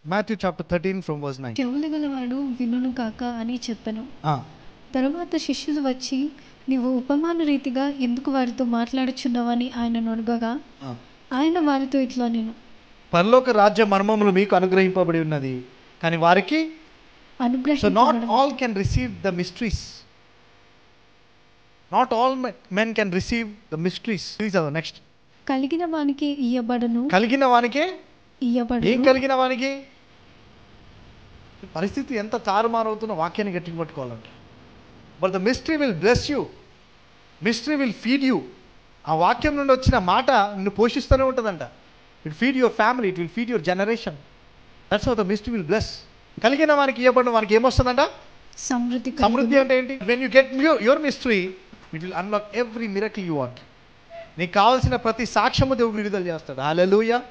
Matthew chapter 13 from verse 9. చెవులు గలవాడు వినును కాక అని చెప్పెను. Ah. తరువాత శిష్యులు వచ్చి, నీవు ఉపమాన రీతిగా ఎందుకు వారితో మాట్లాడుచున్నావని ఆయనను అడగగా, ఆయన వారితో ఇట్లా నేను పరలోక రాజ్య మర్మములు మీకు అనుగ్రహింపబడి ఉన్నది, కానీ వారికి so not all can receive the mysteries. Not all men can receive the mysteries. Next. కలిగిన వానికి ఇయ్యబడును. కలిగిన వానికే ఇయ్యబడును. ఏం కలిగిన వానికి? పరిస్థితి ఎంత తారుమారవుతున్న వాక్యాన్ని గట్టిగా పట్టుకోవాలంటే. But the mystery will bless you, mystery will feed you. ఆ వాక్యం నుండి వచ్చిన మాట నిన్ను పోషిస్తూనే ఉంటుందంట. It feed your family, it will feed your generation. That's how the mystery will bless. కలిగిన వానికి ఇవ్వబడిన వానికి ఏమొస్తుందంట? సమృద్ధి. సమృద్ధి అంటే ఏంటి? When you get your mystery, it will unlock every miracle you want. నీకు కావాల్సిన ప్రతి సాక్ష్యము దేవుడు విడుదల చేస్తాడు. హల్లెలూయా.